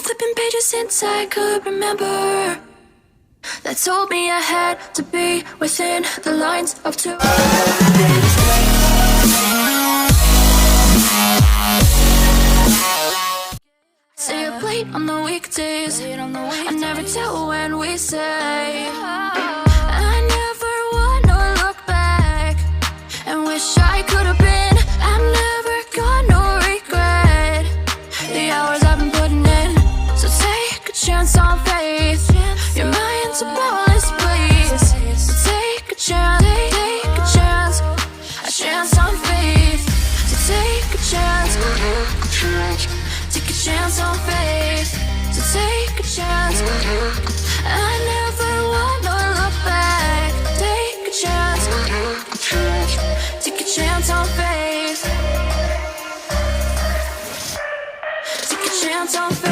flipping pages since I could remember, that told me I had to be within the lines of two. Stay up late on the weekdays, I never tell when we say. I never wanna look back and wish I could have been. I'm never gonna regret the hours I've been putting in. So take a chance on faith. Your mind's a bonus, please. So take a chance, a chance on faith. So take a chance, take a chance on faith. So take a chance. I never wanna look back. Take a chance, take a chance on faith. Take a chance on faith.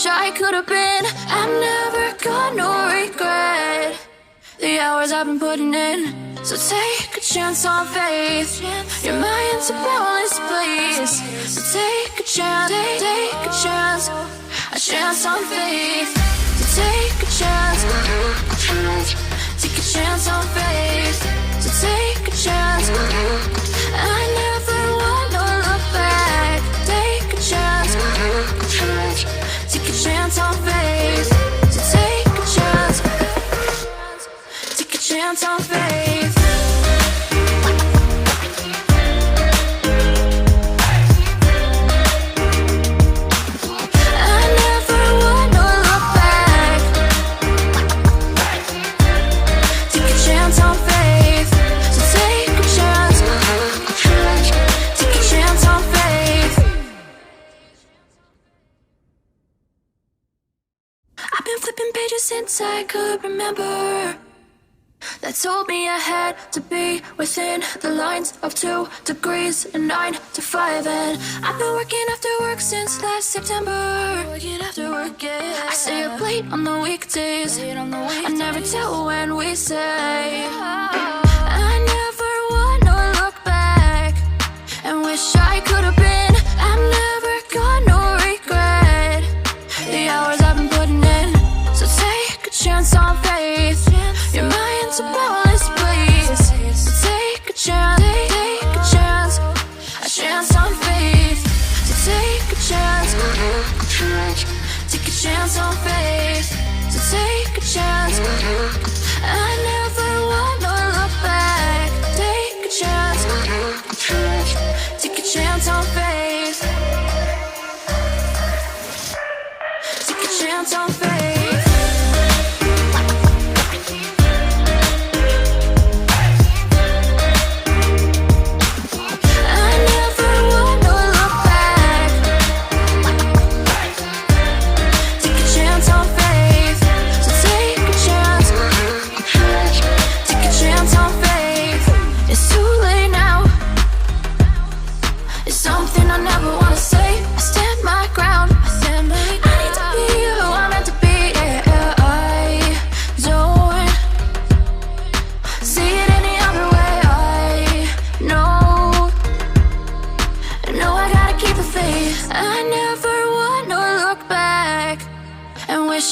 I could have been. I'm never gonna regret the hours I've been putting in. So take a chance on faith. Your mind's a bonus, please. So take a chance, a chance on faith. So take a chance, take a chance on faith. So take a chance. I never wanna look back. Take a chance, take a chance on faith. So take a chance, take a chance on faith. I never wanna look back. Take a chance on faith. So take a chance, take a chance on faith. I've been flipping pages since I could remember, that told me I had to be within the lines of 2 degrees and 9 to 5. And I've been working after work since last September. Working after work, yeah. I stay up late on the weekdays, I never tell when we say. I never wanna look back and wish I could have been. I'm never gonna regret the hours I've been putting in. So take a chance on faith. Your mind's a bonus, please. So take a chance, a chance on faith. So take a chance, take a chance on faith. So take a chance. I never wanna look back. Take a chance, take a chance on faith. Take a chance on faith.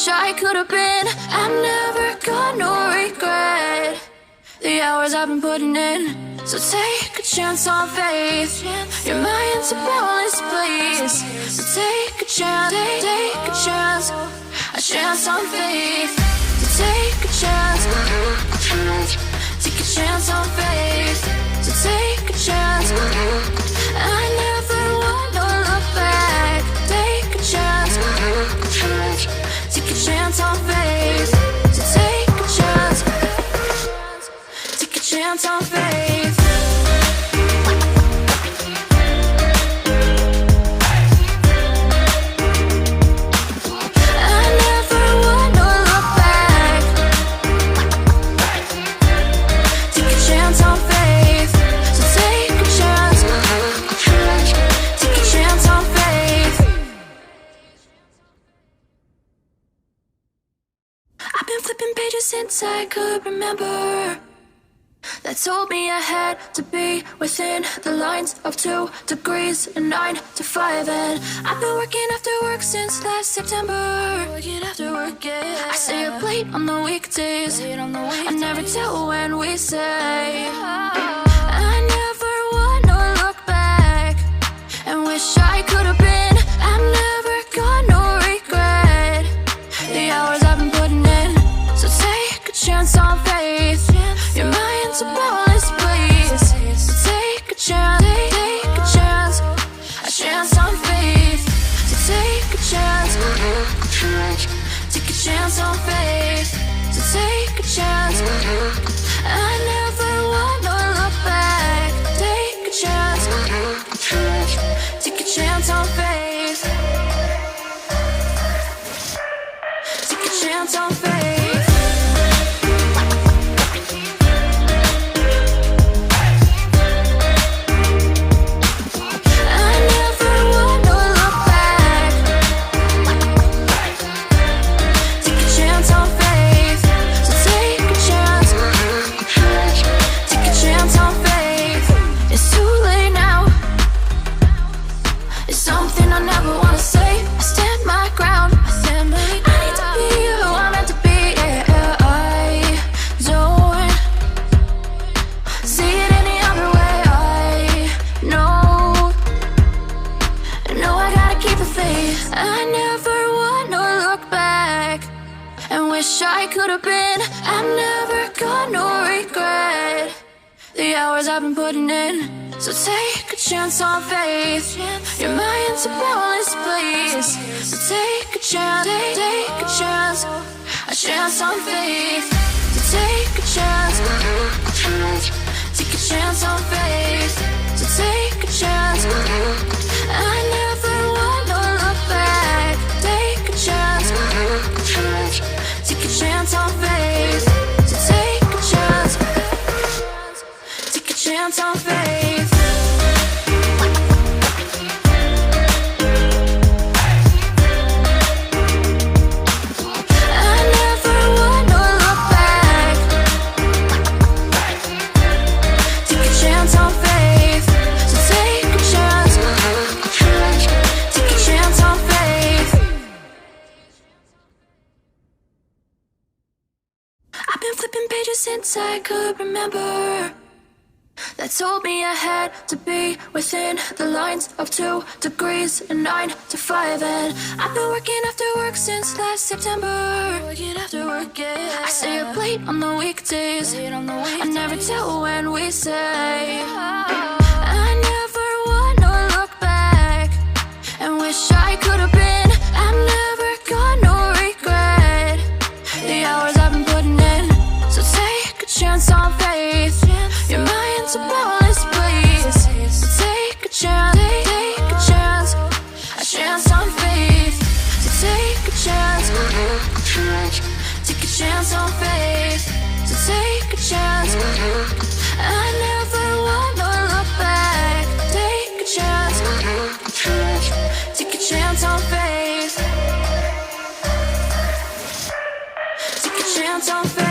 I could have been. I'm never gonna regret the hours I've been putting in. So take a chance on faith. Your mind's a bonus, please. So take a chance, a chance on faith. So take a chance, take a chance on faith. So take a chance. I never wanna look back. Take a chance, flipping pages since I could remember, that told me I had to be within the lines of 2 degrees and 9 to 5. And I've been working after work since last September. Working after work, yeah. I stay up late on the weekdays. I never tell when we say. I never wanna look back and wish I could have been. I'm never gonna regret the hours I've been putting in. So take a chance on faith. Your mind's a boundless place. So take a chance, a chance on faith. So take a chance, take a chance on faith. So take a chance. I never wanna look back. Take a chance, take a chance on faith. Take a chance on faith. I could have been. I'm never gonna regret the hours I've been putting in. So take a chance on faith. Your mind's a boundless place. So take a chance, a chance on faith. So take a chance, take a chance on faith. So take a chance. I never wanna look back. Take a chance, take a chance on faith. So take a chance, take a chance on faith. I never wanna look back. Take a chance on faith. So take a chance, take a chance on faith. I've been flipping pages since I could remember, that told me I had to be within the lines of 2 degrees and 9 to 5. And I've been working after work since last September. Working after work, yeah. I stay up late on the weekdays. I never tell when we say. I never wanna look back and wish I could have been. I'm never gonna regret the hours I've been putting in. So take a chance on faith. Your mind's a boundless place. So take a chance, a chance on faith. So take a chance, take a chance on faith. So take a chance. I never wanna look back. Take a chance, take a chance on faith. Take a chance on faith.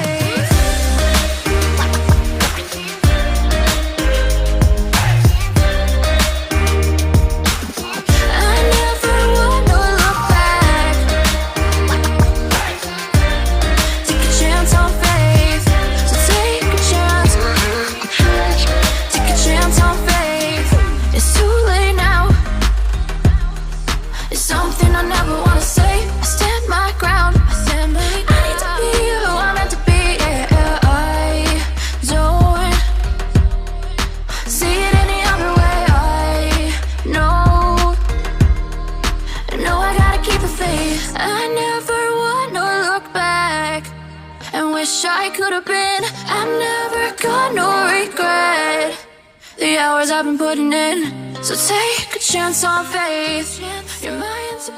I never wanna look back and wish I could have been. I'm never gonna regret the hours I've been putting in. So take a chance on faith. Your mind's a